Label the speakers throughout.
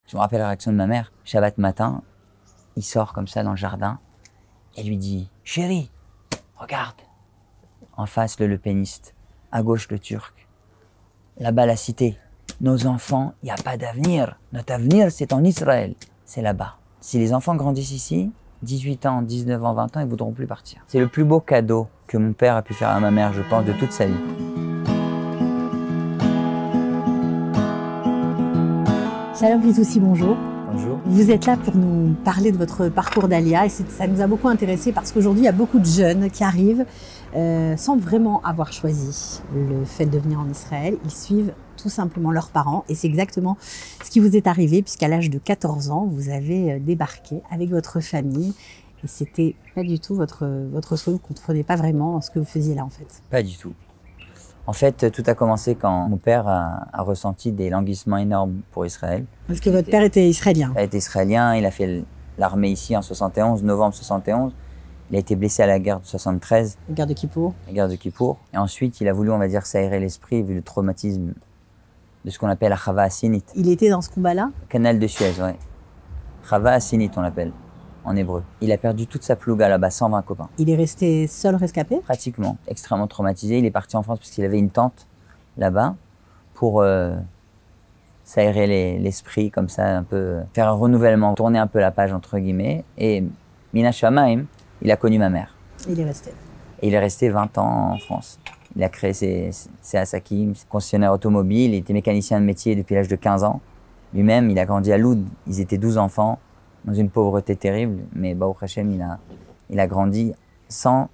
Speaker 1: Je me rappelle la réaction de ma mère. Shabbat matin, il sort comme ça dans le jardin et lui dit « Chérie, regarde !» En face, le péniste. À gauche, le turc. Là-bas, la cité. Nos enfants, il n'y a pas d'avenir. Notre avenir, c'est en Israël. C'est là-bas. Si les enfants grandissent ici, 18 ans, 19 ans, 20 ans, ils ne voudront plus partir. C'est le plus beau cadeau que mon père a pu faire à ma mère, je pense, de toute sa vie.
Speaker 2: Shalom Fitoussi, bonjour.
Speaker 1: Bonjour.
Speaker 2: Vous êtes là pour nous parler de votre parcours d'Alia et ça nous a beaucoup intéressé parce qu'aujourd'hui, il y a beaucoup de jeunes qui arrivent sans vraiment avoir choisi le fait de venir en Israël. Ils suivent tout simplement leurs parents et c'est exactement ce qui vous est arrivé puisqu'à l'âge de 14 ans, vous avez débarqué avec votre famille et c'était pas du tout votre souhait, vous ne comprenez pas vraiment ce que vous faisiez là en fait.
Speaker 1: Pas du tout. En fait, tout a commencé quand mon père a ressenti des languissements énormes pour Israël.
Speaker 2: Parce que votre père était israélien.
Speaker 1: Il était israélien, il a fait l'armée ici en 71, novembre 71. Il a été blessé à la guerre de 73.
Speaker 2: La guerre de Kippour.
Speaker 1: La guerre de Kippour. Et ensuite, il a voulu, on va dire, s'aérer l'esprit vu le traumatisme de ce qu'on appelle la Chava Hassinit.
Speaker 2: Il était dans ce combat-là?
Speaker 1: Canal de Suez, ouais. Chava Hassinit, on l'appelle en hébreu. Il a perdu toute sa plouga là-bas, 120 copains.
Speaker 2: Il est resté seul rescapé?
Speaker 1: Pratiquement, extrêmement traumatisé. Il est parti en France parce qu'il avait une tante là-bas pour s'aérer l'esprit comme ça, un peu faire un renouvellement, tourner un peu la page entre guillemets. Et Mina Shamaim, il a connu ma mère.
Speaker 2: Il est resté.
Speaker 1: Et il est resté 20 ans en France. Il a créé ses Asakim, ses concessionnaires automobiles, il était mécanicien de métier depuis l'âge de 15 ans. Lui-même, il a grandi à Loud, ils étaient 12 enfants, dans une pauvreté terrible, mais Baruch Hashem, il a grandi sans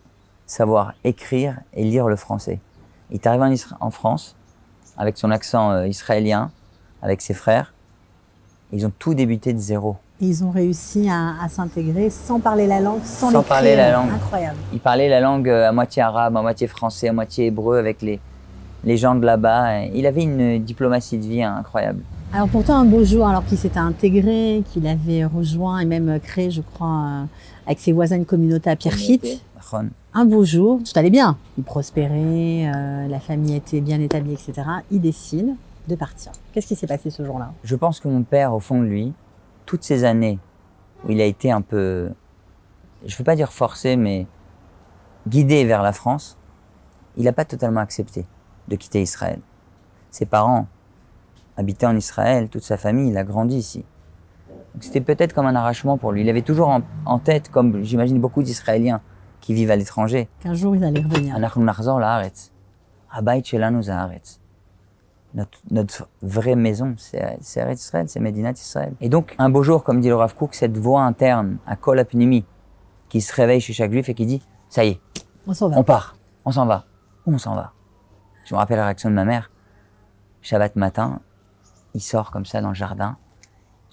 Speaker 1: savoir écrire et lire le français. Il est arrivé en France, avec son accent israélien, avec ses frères, ils ont tout débuté de zéro.
Speaker 2: Ils ont réussi à s'intégrer sans parler la langue, sans
Speaker 1: parler la langue.
Speaker 2: Incroyable.
Speaker 1: Ils parlaient la langue à moitié arabe, à moitié français, à moitié hébreu avec les gens de là-bas. Il avait une diplomatie de vie incroyable.
Speaker 2: Alors pourtant un beau jour, alors qu'il s'était intégré, qu'il avait rejoint et même créé, je crois, avec ses voisins une communauté à Pierrefitte. Un beau jour, tout allait bien. Il prospérait, la famille était bien établie, etc. Il décide de partir. Qu'est-ce qui s'est passé ce jour-là?
Speaker 1: Je pense que mon père, au fond de lui, toutes ces années où il a été un peu, je ne veux pas dire forcé, mais guidé vers la France, il n'a pas totalement accepté de quitter Israël. Ses parents habitaient en Israël, toute sa famille, il a grandi ici. C'était peut-être comme un arrachement pour lui. Il avait toujours en tête, comme j'imagine beaucoup d'Israéliens qui vivent à l'étranger,
Speaker 2: qu'un jour ils allaient revenir.
Speaker 1: Notre vraie maison, c'est Eretz Israël, c'est Medinat Israël. Et donc, un beau jour, comme dit le Rav Kook, cette voix interne, à Kol Apnimi, qui se réveille chez chaque juif et qui dit « Ça y est,
Speaker 2: on s'en va.
Speaker 1: On part, on s'en va. Où on s'en va ?» Je me rappelle la réaction de ma mère. Shabbat matin, il sort comme ça dans le jardin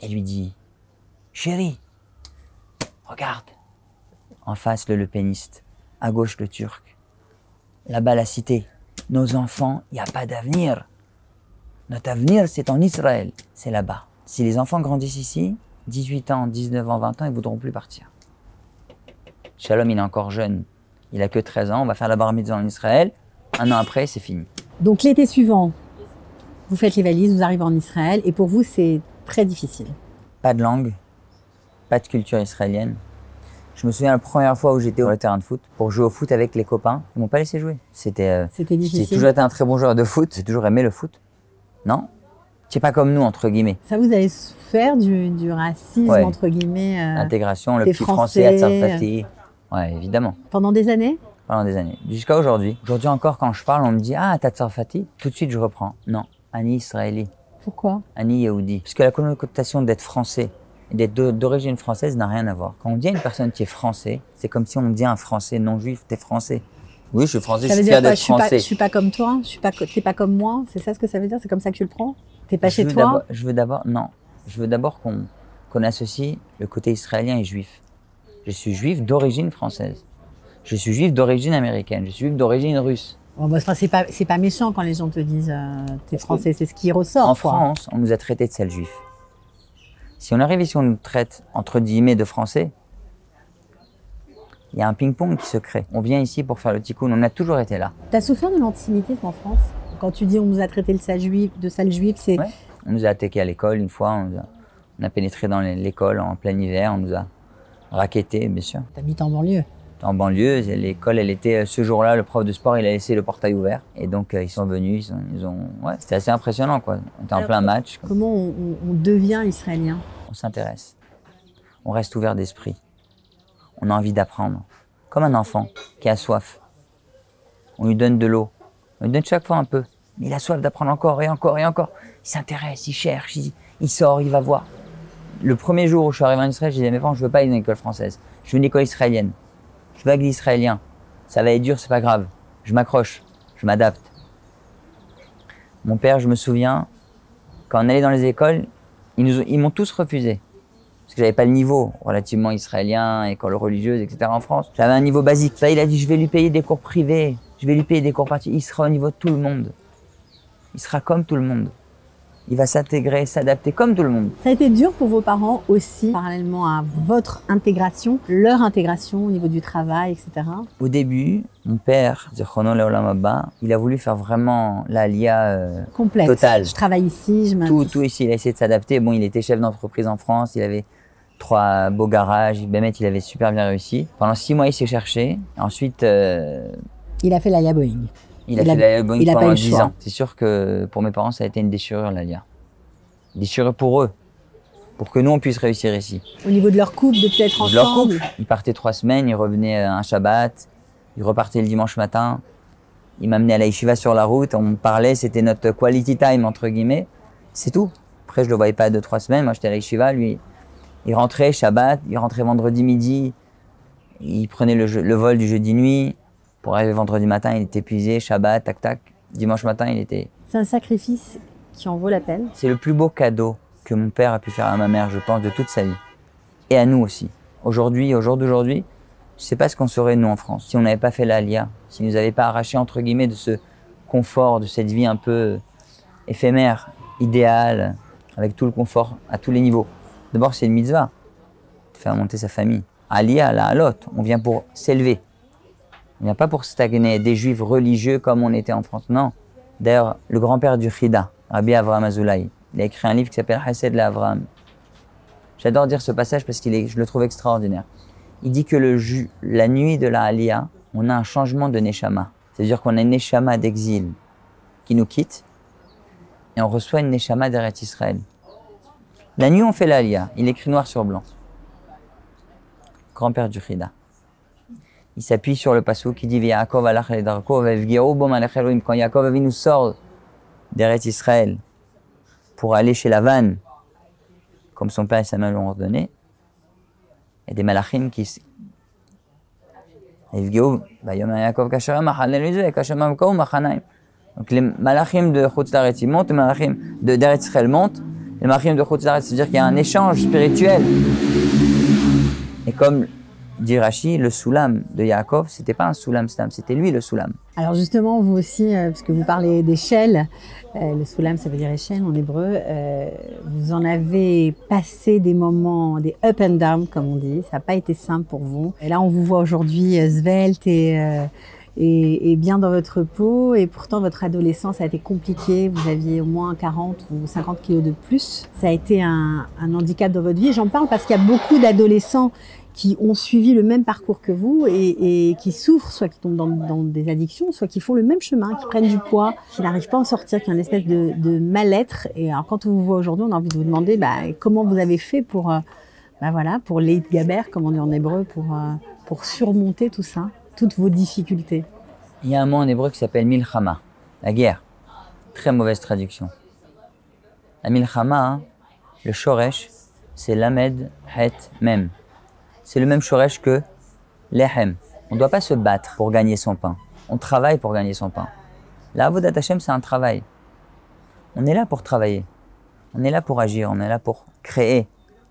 Speaker 1: et lui dit « Chérie, regarde !» En face, le péniste. À gauche, le turc. Là-bas, la cité. Nos enfants, il n'y a pas d'avenir. Notre avenir, c'est en Israël. C'est là-bas. Si les enfants grandissent ici, 18 ans, 19 ans, 20 ans, ils ne voudront plus partir. Shalom, il est encore jeune. Il a que 13 ans. On va faire la bar mitzvah en Israël. Un an après, c'est fini.
Speaker 2: Donc l'été suivant, vous faites les valises, vous arrivez en Israël. Et pour vous, c'est très difficile.
Speaker 1: Pas de langue, pas de culture israélienne. Je me souviens la première fois où j'étais au terrain de foot pour jouer au foot avec les copains. Ils m'ont pas laissé jouer. C'était difficile. J'ai toujours été un très bon joueur de foot. J'ai toujours aimé le foot. Non, c'est pas comme nous, entre guillemets.
Speaker 2: Ça vous allez faire du racisme, ouais. Entre guillemets.
Speaker 1: L'intégration, le petit français à Tsarfati. Ouais, évidemment.
Speaker 2: Pendant des années?
Speaker 1: Pendant des années. Jusqu'à aujourd'hui. Aujourd'hui encore, quand je parle, on me dit « Ah, t'as Tsarfati ?» Tout de suite, je reprends. Non, Ani Israéli.
Speaker 2: Pourquoi?
Speaker 1: Ani Yehoudi. Parce que la connotation d'être français et d'être d'origine française n'a rien à voir. Quand on dit à une personne qui est français, c'est comme si on dit à un français non-juif « T'es français ». Oui, je suis français, je suis fier d'être français.
Speaker 2: Je suis pas comme toi, t'es pas comme moi, c'est ça ce que ça veut dire? C'est comme ça que tu le prends? T'es pas chez toi?
Speaker 1: Je veux d'abord qu'on associe le côté israélien et juif. Je suis juif d'origine française. Je suis juif d'origine américaine. Je suis juif d'origine russe.
Speaker 2: Bon, bah, c'est pas méchant quand les gens te disent t'es français, c'est ce qui ressort.
Speaker 1: En France, on nous a traités de sales juifs. Si on arrive ici, on nous traite entre guillemets de français, il y a un ping-pong qui se crée. On vient ici pour faire le tikkun, on a toujours été là.
Speaker 2: T'as souffert de l'antisémitisme en France? Quand tu dis on nous a traité de sale juif, c'est...
Speaker 1: Ouais. On nous a attaqué à l'école une fois, on On a pénétré dans l'école en plein hiver, on nous a rackettés, bien sûr.
Speaker 2: T'habites en banlieue?
Speaker 1: En banlieue, l'école, elle était ce jour-là, le prof de sport, il a laissé le portail ouvert. Et donc, ils sont venus, ouais, c'était assez impressionnant, quoi. On était en plein match.
Speaker 2: Comment on devient israélien?
Speaker 1: On s'intéresse. On reste ouvert d'esprit. On a envie d'apprendre. Comme un enfant qui a soif. On lui donne de l'eau. On lui donne chaque fois un peu. Mais il a soif d'apprendre encore et encore et encore. Il s'intéresse, il cherche, il sort, il va voir. Le premier jour où je suis arrivé en Israël, j'ai dit à mes parents, je veux pas aller dans une école française. Je veux une école israélienne. Je veux avec des Israéliens. Ça va être dur, c'est pas grave. Je m'accroche, je m'adapte. Mon père, je me souviens, quand on allait dans les écoles, ils m'ont tous refusé. Parce que j'avais pas le niveau relativement israélien, école religieuse, etc. en France. J'avais un niveau basique. Là, il a dit, je vais lui payer des cours privés, je vais lui payer des cours particuliers. Il sera au niveau de tout le monde. Il sera comme tout le monde. Il va s'intégrer, s'adapter comme tout le monde.
Speaker 2: Ça a été dur pour vos parents aussi, parallèlement à votre intégration, leur intégration au niveau du travail, etc.
Speaker 1: Au début, mon père, Zichrono Leolam Abba, il a voulu faire vraiment l'Alia
Speaker 2: complète.
Speaker 1: Totale.
Speaker 2: Je travaille ici, je
Speaker 1: m'intègre. Tout ici, il a essayé de s'adapter. Bon, il était chef d'entreprise en France, il avait 3 beaux garages, Bémet, il avait super bien réussi. Pendant 6 mois, il s'est cherché. Ensuite...
Speaker 2: il a fait l'Alia Boeing.
Speaker 1: Il a fait l'Alia Boeing pendant 10 ans. C'est sûr que pour mes parents, ça a été une déchirure, l'Alia. Déchirure pour eux, pour que nous, on puisse réussir ici.
Speaker 2: Au niveau de leur couple, de peut-être ensemble?
Speaker 1: Leur couple, ils partaient 3 semaines, ils revenaient un Shabbat, ils repartaient le dimanche matin. Ils m'amenaient à la yeshiva sur la route, on me parlait, c'était notre quality time, entre guillemets. C'est tout. Après, je le voyais pas 2-3 semaines, moi j'étais à la yeshiva, lui, il rentrait Shabbat, il rentrait vendredi midi, il prenait le vol du jeudi nuit. Pour arriver vendredi matin, il était épuisé, Shabbat, tac tac. Dimanche matin, il était... C'est
Speaker 2: un sacrifice qui en vaut la peine.
Speaker 1: C'est le plus beau cadeau que mon père a pu faire à ma mère, je pense, de toute sa vie. Et à nous aussi. Aujourd'hui, au jour d'aujourd'hui, je ne sais pas ce qu'on serait nous en France si on n'avait pas fait l'Alia, s'ils ne nous avaient pas arraché, entre guillemets, de ce confort, de cette vie un peu éphémère, idéale, avec tout le confort à tous les niveaux. D'abord, c'est une mitzvah, de faire monter sa famille. Alia, la halot, on vient pour s'élever. On ne vient pas pour stagner, des juifs religieux comme on était en France, non. D'ailleurs, le grand-père du Chida, Rabbi Avraham Azoulay, il a écrit un livre qui s'appelle Chesed l'Avraham. J'adore dire ce passage parce que je le trouve extraordinaire. Il dit que la nuit de la Aliyah, on a un changement de Neshama. C'est-à-dire qu'on a une Neshama d'exil qui nous quitte et on reçoit une Neshama d'Eretz Israël. La nuit, on fait la Aliyah. Il écrit noir sur blanc. Grand-père du Chida. Il s'appuie sur le passouk qui dit Yaakov alach ledarko vevgirou bom alech Elohim. Quand Yaakov Avinu sort d'Eretz Israël pour aller chez Lavan, comme son père et sa mère l'ont ordonné, il y a des malachim qui donc les malachim de Chutz La'aretz montent, les malachim d'Eretz Israël montent, les malachim de Chutz La'aretz, c'est-à-dire qu'il y a un échange spirituel. Et comme dit Rashi, le soulam de Yaakov, c'était pas un soulam stam, c'était lui le soulam.
Speaker 2: Alors justement, vous aussi, parce que vous parlez d'échelle, le soulam ça veut dire échelle en hébreu, vous en avez passé des moments, des up and down comme on dit, ça n'a pas été simple pour vous. Et là on vous voit aujourd'hui svelte et bien dans votre peau, et pourtant votre adolescence a été compliquée, vous aviez au moins 40 ou 50 kilos de plus. Ça a été un handicap dans votre vie, j'en parle parce qu'il y a beaucoup d'adolescents qui ont suivi le même parcours que vous et qui souffrent, soit qui tombent dans des addictions, soit qui font le même chemin, qui prennent du poids, qui n'arrivent pas à en sortir, qui ont une espèce de mal-être. Et alors quand on vous voit aujourd'hui, on a envie de vous demander comment vous avez fait pour Leit Gaber, comme on dit en hébreu, pour surmonter tout ça, toutes vos difficultés.
Speaker 1: Il y a un mot en hébreu qui s'appelle milchama, la guerre. Très mauvaise traduction. La milchama, le shoresh, c'est lamed, het, mem. C'est le même shoresh que lehem. On ne doit pas se battre pour gagner son pain. On travaille pour gagner son pain. La avodat Hashem, c'est un travail. On est là pour travailler. On est là pour agir. On est là pour créer.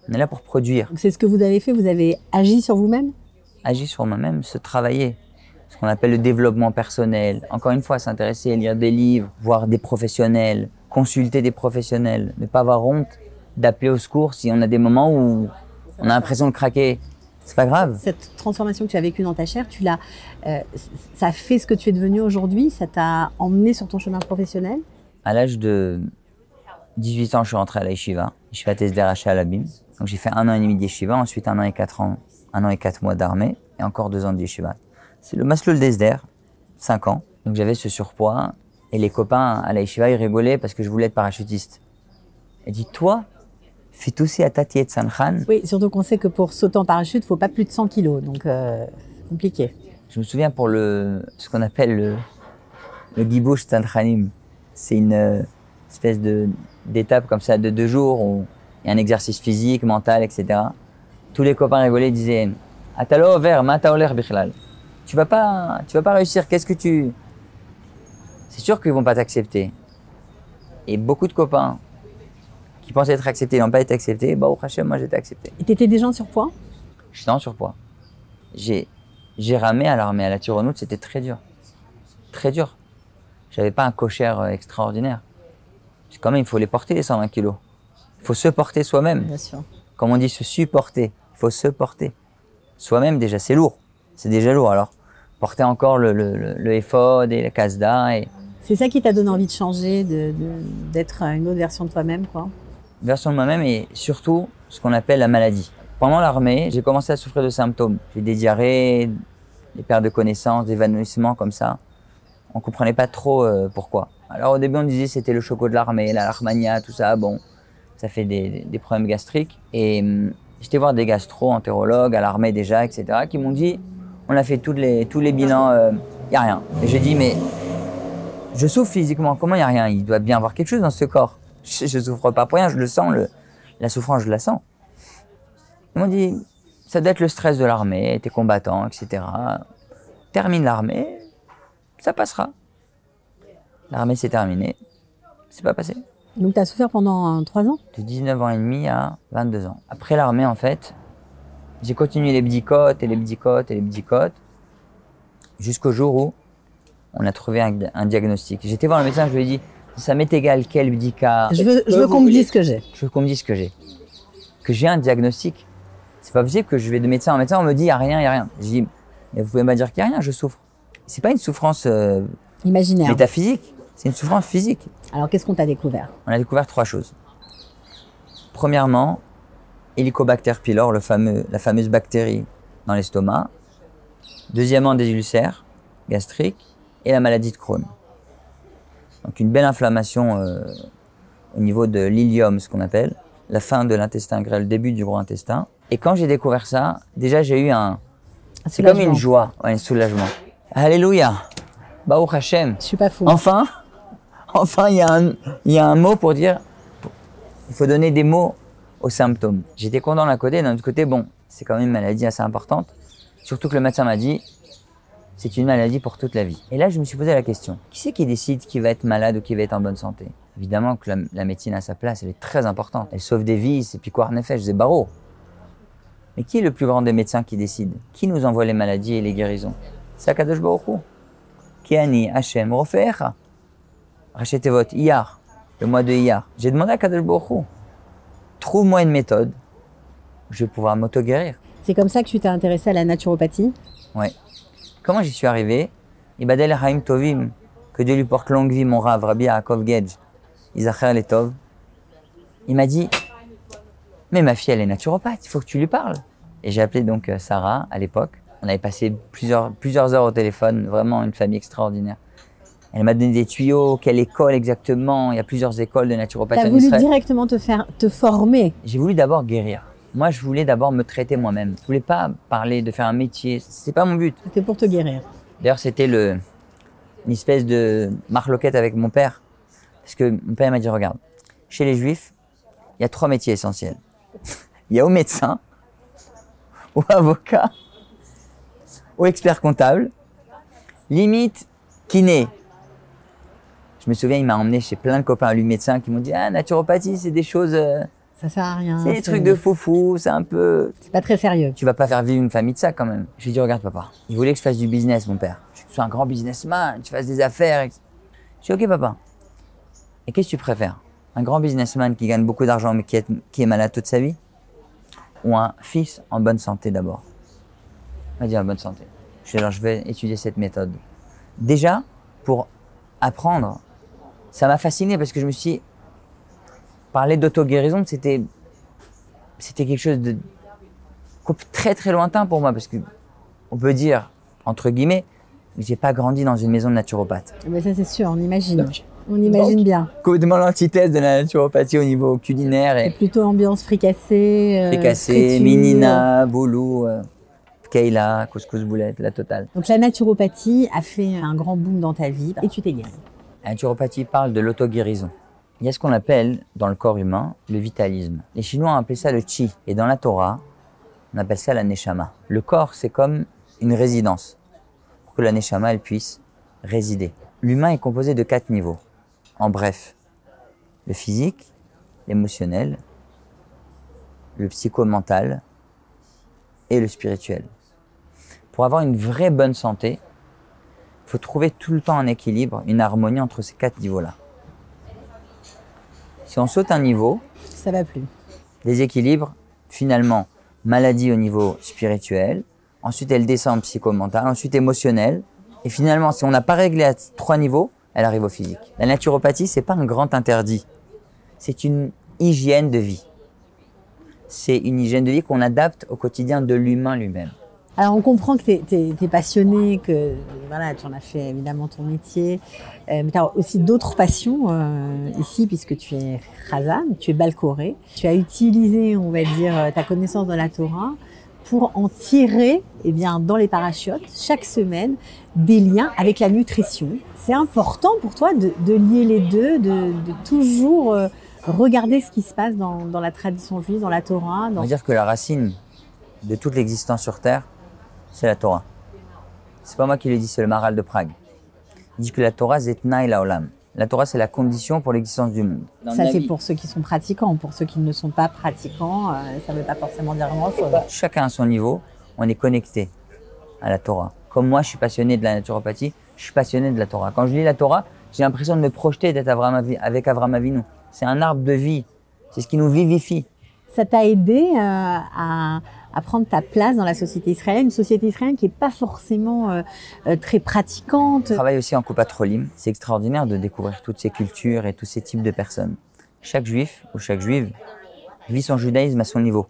Speaker 1: On est là pour produire.
Speaker 2: C'est ce que vous avez fait. Vous avez agi sur vous-même?
Speaker 1: Agir sur moi-même, se travailler. Ce qu'on appelle le développement personnel. Encore une fois, s'intéresser, lire des livres, voir des professionnels, consulter des professionnels. Ne pas avoir honte d'appeler au secours si on a des moments où on a l'impression de craquer. C'est pas grave.
Speaker 2: Cette transformation que tu as vécue dans ta chair, ça a fait ce que tu es devenu aujourd'hui? Ça t'a emmené sur ton chemin professionnel?
Speaker 1: À l'âge de 18 ans, je suis rentré à la yeshiva. Yeshiva Tesder à Alabim. Donc j'ai fait 1 an et demi de yeshiva, ensuite 1 an et 4 ans, 1 an et 4 mois d'armée, et encore 2 ans de yeshiva. C'est le Masloul Desder, 5 ans. Donc j'avais ce surpoids, et les copains à la yeshiva, ils rigolaient parce que je voulais être parachutiste. Et dit, toi, fais tousser à Tati et Tsankhan.
Speaker 2: Oui, surtout qu'on sait que pour sauter en parachute, il ne faut pas plus de 100 kilos, donc compliqué.
Speaker 1: Je me souviens pour ce qu'on appelle le Gibouche Tsankhanim. C'est une espèce d'étape comme ça de 2 jours où il y a un exercice physique, mental, etc. Tous les copains rigolaient, disaient « Atalo over, ma taoler bichlal ». Tu vas pas réussir, qu'est-ce que tu... C'est sûr qu'ils vont pas t'accepter. Et beaucoup de copains qui pensaient être acceptés n'ont pas été acceptés. Bah, au Hachem, moi j'étais accepté.
Speaker 2: Et t'étais déjà en surpoids?
Speaker 1: J'étais en surpoids. J'ai ramé à l'armée, à la Tironoute, c'était très dur. Très dur. J'avais pas un cocher extraordinaire. Quand même, il faut les porter, les 120 kilos. Il faut se porter soi-même.
Speaker 2: Bien sûr.
Speaker 1: Comme on dit, se supporter. Il faut se porter. Soi-même, déjà, c'est lourd. C'est déjà lourd. Alors, porter encore le ephod et la kasda.
Speaker 2: C'est ça qui t'a donné envie de changer, d'être une autre version de toi-même, quoi?
Speaker 1: Version de moi-même et surtout ce qu'on appelle la maladie. Pendant l'armée, j'ai commencé à souffrir de symptômes. J'ai des diarrhées, des pertes de connaissance, des évanouissements comme ça. On ne comprenait pas trop pourquoi. Alors au début, on disait que c'était le choco de l'armée, la Lachmania, tout ça. Bon, ça fait des problèmes gastriques. Et j'étais voir des gastro-entérologues à l'armée déjà, etc., qui m'ont dit, on a fait tous les bilans, il n'y a rien. Et j'ai dit, mais je souffre physiquement, comment il n'y a rien? Il doit bien y avoir quelque chose dans ce corps. Je ne souffre pas pour rien, je le sens, la souffrance, je la sens. Ils m'ont dit, ça doit être le stress de l'armée, t'es combattant, etc. Termine l'armée, ça passera. L'armée s'est terminée, c'est pas passé.
Speaker 2: Donc tu as souffert pendant 3 ans?
Speaker 1: De 19 ans et demi à 22 ans. Après l'armée, en fait, j'ai continué les bdicotes et les bdicotes et les bdicotes jusqu'au jour où on a trouvé un diagnostic. J'étais voir le médecin, je lui ai dit, ça m'est égal quel bdika.
Speaker 2: Je veux qu'on me dise ce que j'ai.
Speaker 1: Je veux qu'on me dise ce que j'ai. Que j'ai un diagnostic. C'est pas possible que je vais de médecin en médecin, on me dit il n'y a rien, il n'y a rien. Je dis, mais vous pouvez pas dire qu'il n'y a rien, je souffre. C'est pas une souffrance
Speaker 2: imaginaire,
Speaker 1: métaphysique, c'est une souffrance physique.
Speaker 2: Alors qu'est-ce qu'on t'a découvert?
Speaker 1: On a découvert 3 choses. Premièrement, Helicobacter pylori, la fameuse bactérie dans l'estomac. Deuxièmement, des ulcères gastriques et la maladie de Crohn. Donc une belle inflammation au niveau de l'ilium, ce qu'on appelle, la fin de l'intestin grêle, le début du gros intestin. Et quand j'ai découvert ça, déjà j'ai eu c'est comme une joie, un soulagement. Alléluia, Baruch Hashem.
Speaker 2: Je suis pas fou.
Speaker 1: Enfin, il y a un mot pour dire, il faut donner des mots aux symptômes. J'étais content d'un côté, d'un autre côté, bon, c'est quand même une maladie assez importante. Surtout que le médecin m'a dit, c'est une maladie pour toute la vie. Et là, je me suis posé la question, qui c'est qui décide qui va être malade ou qui va être en bonne santé? Évidemment que la médecine a sa place, elle est très importante. Elle sauve des vies, c'est puis quoi, en effet, je disais barreau. Mais qui est le plus grand des médecins qui décide? Qui nous envoie les maladies et les guérisons? C'est Akadosh Baruch Hu. Kiani Hashem Rofecha. Rachetez votre Iyar, le mois de Iyar. J'ai demandé à Akadosh Baruch Hu, trouve-moi une méthode, je vais pouvoir m'auto-guérir.
Speaker 2: C'est comme ça que tu t'es intéressé à la naturopathie?
Speaker 1: Ouais. Comment j'y suis arrivé? Ibadel Haim Tovim, que Dieu lui porte longue vie, mon Rav, Rabbi Yaakov Gedge, Isacher Letov. Il m'a dit, mais ma fille, elle est naturopathe, il faut que tu lui parles. Et j'ai appelé donc Sarah à l'époque. On avait passé plusieurs heures au téléphone, vraiment une famille extraordinaire. Elle m'a donné des tuyaux, quelle école exactement, il y a plusieurs écoles de naturopathie en Israël.
Speaker 2: Tu as voulu directement te former?
Speaker 1: J'ai voulu d'abord guérir. Moi, je voulais d'abord me traiter moi-même. Je voulais pas parler de faire un métier, c'est pas mon but.
Speaker 2: C'était pour te guérir.
Speaker 1: D'ailleurs, c'était une espèce de marloquette avec mon père. Parce que mon père m'a dit, regarde, chez les juifs, il y a 3 métiers essentiels. Il y a au médecin, au avocat, au expert comptable, limite kiné. Je me souviens, il m'a emmené chez plein de copains à lui médecins qui m'ont dit, ah, naturopathie, c'est des choses...
Speaker 2: ça sert à rien.
Speaker 1: C'est des trucs de fou, c'est un peu...
Speaker 2: C'est pas très sérieux.
Speaker 1: Tu vas pas faire vivre une famille de ça quand même. Je lui ai dit, regarde papa, il voulait que je fasse du business, mon père. Je suis un grand businessman, tu fasses des affaires. Je dis, ok papa. Et qu'est-ce que tu préfères? Un grand businessman qui gagne beaucoup d'argent mais qui est malade toute sa vie? Ou un fils en bonne santé d'abord? Il m'a dit en bonne santé. Je lui ai dit, alors je vais étudier cette méthode. Déjà, pour apprendre, ça m'a fasciné parce que je me suis dit, parler d'auto-guérison, c'était quelque chose de très très lointain pour moi, parce que on peut dire, entre guillemets, que j'ai pas grandi dans une maison de naturopathe.
Speaker 2: Mais ça c'est sûr, on imagine. On imagine bien.
Speaker 1: Complètement l'antithèse de la naturopathie au niveau culinaire.
Speaker 2: C'est plutôt ambiance fricassée,
Speaker 1: fricassée, minina, boulou, keila, couscous boulette, la totale.
Speaker 2: Donc la naturopathie a fait un grand boom dans ta vie et tu t'es guéri.
Speaker 1: La naturopathie parle de l'auto-guérison. Il y a ce qu'on appelle, dans le corps humain, le vitalisme. Les Chinois ont appelé ça le Qi. Et dans la Torah, on appelle ça la Neshama. Le corps, c'est comme une résidence, pour que la Neshama, elle puisse résider. L'humain est composé de 4 niveaux. En bref, le physique, l'émotionnel, le psychomental et le spirituel. Pour avoir une vraie bonne santé, il faut trouver tout le temps un équilibre, une harmonie entre ces 4 niveaux-là. Si on saute un niveau,
Speaker 2: ça va plus.
Speaker 1: Déséquilibre, finalement, maladie au niveau spirituel, ensuite elle descend en psychomental, ensuite émotionnel, et finalement, si on n'a pas réglé à 3 niveaux, elle arrive au physique. La naturopathie, c'est pas un grand interdit, c'est une hygiène de vie. C'est une hygiène de vie qu'on adapte au quotidien de l'humain lui-même.
Speaker 2: Alors on comprend que tu es passionné, que voilà, tu en as fait évidemment ton métier, mais tu as aussi d'autres passions ici puisque tu es Chazan, tu es Balkoré. Tu as utilisé, on va dire, ta connaissance de la Torah pour en tirer, eh bien, dans les parachutes, chaque semaine, des liens avec la nutrition. C'est important pour toi de lier les deux, de toujours regarder ce qui se passe dans la tradition juive, dans la Torah.
Speaker 1: On va dire que la racine de toute l'existence sur Terre, c'est la Torah. C'est pas moi qui le dis, c'est le Maharal de Prague. Il dit que la Torah, c'est Tnaï Laolam. La Torah, c'est la condition pour l'existence du monde.
Speaker 2: Ça, c'est pour ceux qui sont pratiquants. Pour ceux qui ne sont pas pratiquants, ça ne veut pas forcément dire grand-chose.
Speaker 1: Chacun à son niveau, on est connecté à la Torah. Comme moi, je suis passionné de la naturopathie, je suis passionné de la Torah. Quand je lis la Torah, j'ai l'impression de me projeter d'être avec Avraham Avinu. C'est un arbre de vie. C'est ce qui nous vivifie.
Speaker 2: Ça t'a aidé à prendre ta place dans la société israélienne, une société israélienne qui n'est pas forcément très pratiquante.
Speaker 1: Je travaille aussi en Coupatrolim. C'est extraordinaire de découvrir toutes ces cultures et tous ces types de personnes. Chaque juif ou chaque juive vit son judaïsme à son niveau.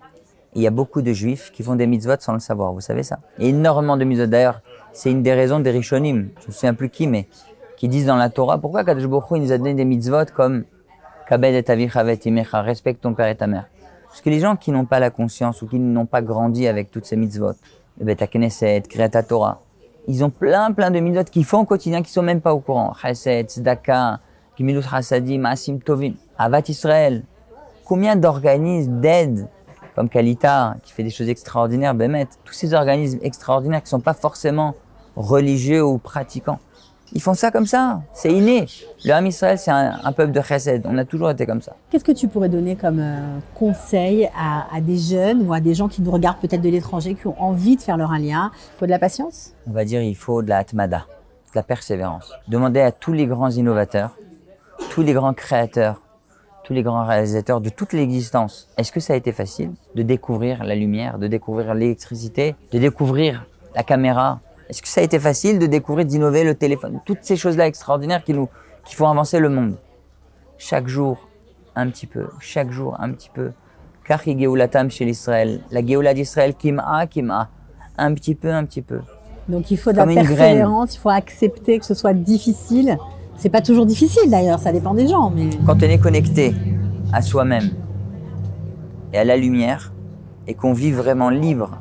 Speaker 1: Et il y a beaucoup de juifs qui font des mitzvot sans le savoir, vous savez ça. Et énormément de mitzvot. D'ailleurs, c'est une des raisons des Rishonim, je ne me souviens plus qui, mais qui disent dans la Torah, pourquoi Kadosh Baruch Hu nous a donné des mitzvot comme Kabed et avicha v'et imecha, respecte ton père et ta mère. Parce que les gens qui n'ont pas la conscience ou qui n'ont pas grandi avec toutes ces mitzvot, le Bet HaKnesset, Kriyat Torah, ils ont plein de mitzvot qu'ils font au quotidien qui ne sont même pas au courant. Chesed, Tzedaka, Gimilut Hasadim, Asim Tovim, Avat Israël. Combien d'organismes d'aide, comme Kalita, qui fait des choses extraordinaires, Bémet, tous ces organismes extraordinaires qui ne sont pas forcément religieux ou pratiquants. Ils font ça comme ça, c'est inné. Le Ham Israël, c'est un peuple de chesed, on a toujours été comme ça.
Speaker 2: Qu'est-ce que tu pourrais donner comme conseil à des jeunes ou à des gens qui nous regardent peut-être de l'étranger, qui ont envie de faire leur alia? Il faut de la patience?
Speaker 1: On va dire il faut de la atmada, de la persévérance. Demandez à tous les grands innovateurs, tous les grands créateurs, tous les grands réalisateurs de toute l'existence. Est-ce que ça a été facile de découvrir la lumière, de découvrir l'électricité, de découvrir la caméra? Est-ce que ça a été facile de découvrir, d'innover le téléphone? Toutes ces choses-là extraordinaires qui font avancer le monde. Chaque jour, un petit peu. Chaque jour, un petit peu. Kachi Geulatam chez l'Israël. La Geoula d'Israël, Kim'a. Un petit peu, un petit peu.
Speaker 2: Donc il faut de la persévérance, il faut accepter que ce soit difficile. C'est pas toujours difficile d'ailleurs, ça dépend des gens. Mais...
Speaker 1: Quand on est connecté à soi-même et à la lumière, et qu'on vit vraiment libre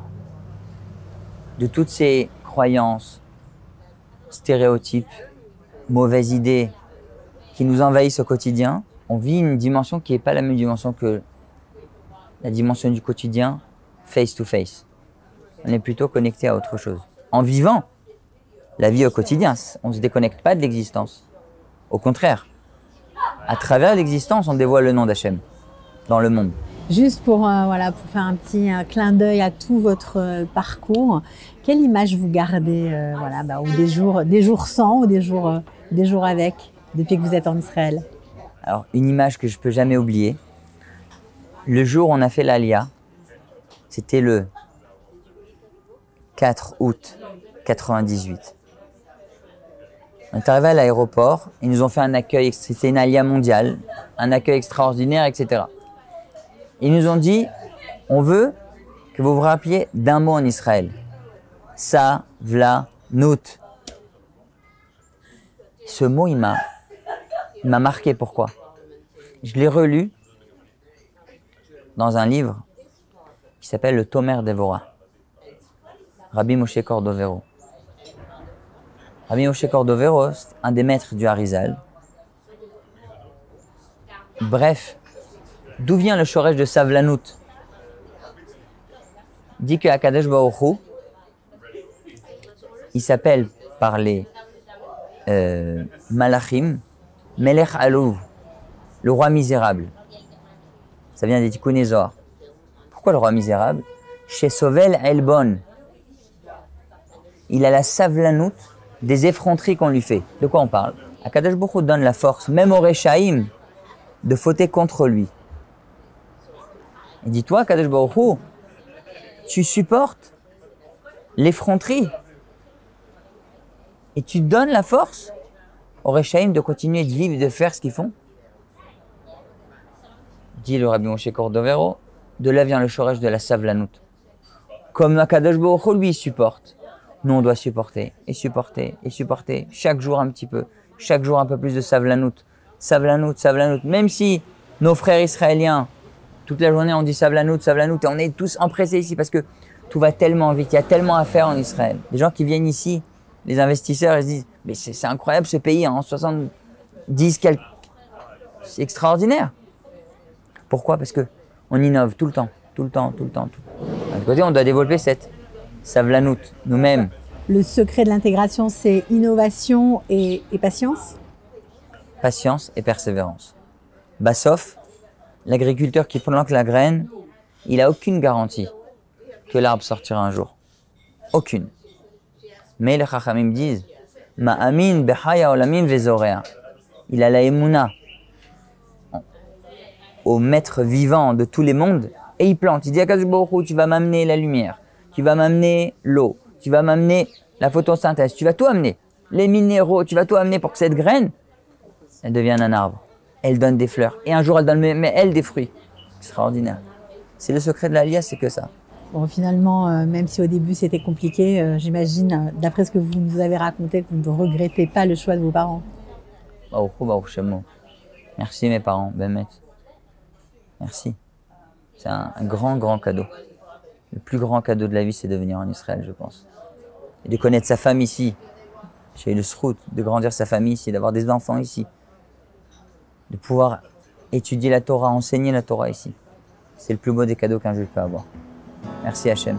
Speaker 1: de toutes ces croyances, stéréotypes, mauvaises idées qui nous envahissent au quotidien, on vit une dimension qui n'est pas la même dimension que la dimension du quotidien, face to face. On est plutôt connecté à autre chose. En vivant la vie au quotidien, on ne se déconnecte pas de l'existence. Au contraire, à travers l'existence, on dévoile le nom d'Hachem dans le monde.
Speaker 2: Juste pour faire un petit clin d'œil à tout votre parcours, quelle image vous gardez ou des jours sans ou des jours avec, depuis que vous êtes en Israël?
Speaker 1: Alors, une image que je ne peux jamais oublier. Le jour où on a fait l'Alia, c'était le 4 août 98. On est arrivé à l'aéroport, ils nous ont fait un accueil, c'était une alia mondiale, un accueil extraordinaire, etc. Ils nous ont dit, on veut que vous vous rappeliez d'un mot en Israël. Savlanut. Ce mot, il m'a marqué. Pourquoi? Je l'ai relu dans un livre qui s'appelle le Tomer Devora, Rabbi Moshe Cordovero. Rabbi Moshe Cordovero, c'est un des maîtres du Harizal. Bref, d'où vient le shoresh de Savlanut? Il dit que Akadosh Baruch Hu, il s'appelle par les Malachim, Melech Alouv, le roi misérable. Ça vient des Tikkun Zohar. Pourquoi le roi misérable? Chez Sovel Elbon, il a la savlanout des effronteries qu'on lui fait. De quoi on parle? Akadosh Baruch Hu donne la force, même au Rechaïm, de fauter contre lui. Et dis-toi, Akadosh Baruch Hu, tu supportes l'effronterie et tu donnes la force au Rechaïm de continuer de vivre et de faire ce qu'ils font. Dit le Rabbi Moshe Cordovero, de là vient le shoresh de la savlanout. Comme Akadosh Baruch Hu, lui, il supporte. Nous, on doit supporter, et supporter, et supporter, chaque jour un petit peu, chaque jour un peu plus de savlanout. Savlanout, savlanout. Même si nos frères israéliens, toute la journée, on dit savlanout, savlanout, et on est tous empressés ici parce que tout va tellement vite, il y a tellement à faire en Israël. Les gens qui viennent ici, les investisseurs, ils se disent, mais c'est incroyable ce pays, en 70 quelques... C'est extraordinaire. Pourquoi? Parce que on innove tout le temps, tout le temps, tout le temps. D'un côté, on doit développer cette savlanout, nous-mêmes.
Speaker 2: Le secret de l'intégration, c'est innovation et patience?
Speaker 1: Patience et persévérance. Bassof, l'agriculteur qui plante la graine, il n'a aucune garantie que l'arbre sortira un jour. Aucune. Mais les Chachamim disent, Ma'amin bechaya olamim vezorea. Il a la émouna au maître vivant de tous les mondes et il plante. Il dit à Akadosh Baruch Hu, tu vas m'amener la lumière, tu vas m'amener l'eau, tu vas m'amener la photosynthèse, tu vas tout amener, les minéraux, tu vas tout amener pour que cette graine, elle devienne un arbre. Elle donne des fleurs et un jour elle donne mais elle des fruits. Extraordinaire. C'est le secret de l'Aliyah, c'est que ça.
Speaker 2: Bon, finalement, même si au début c'était compliqué, j'imagine, d'après ce que vous nous avez raconté, que vous ne regrettez pas le choix de vos parents.
Speaker 1: Baruch Hu, Baruch Shemo. Merci mes parents, Bémet. Merci. C'est un grand, grand cadeau. Le plus grand cadeau de la vie, c'est de venir en Israël, je pense. Et de connaître sa femme ici. J'ai eu le srout de grandir sa famille ici, d'avoir des enfants ici. De pouvoir étudier la Torah, enseigner la Torah ici. C'est le plus beau des cadeaux qu'un juif peut avoir. Merci Hachem.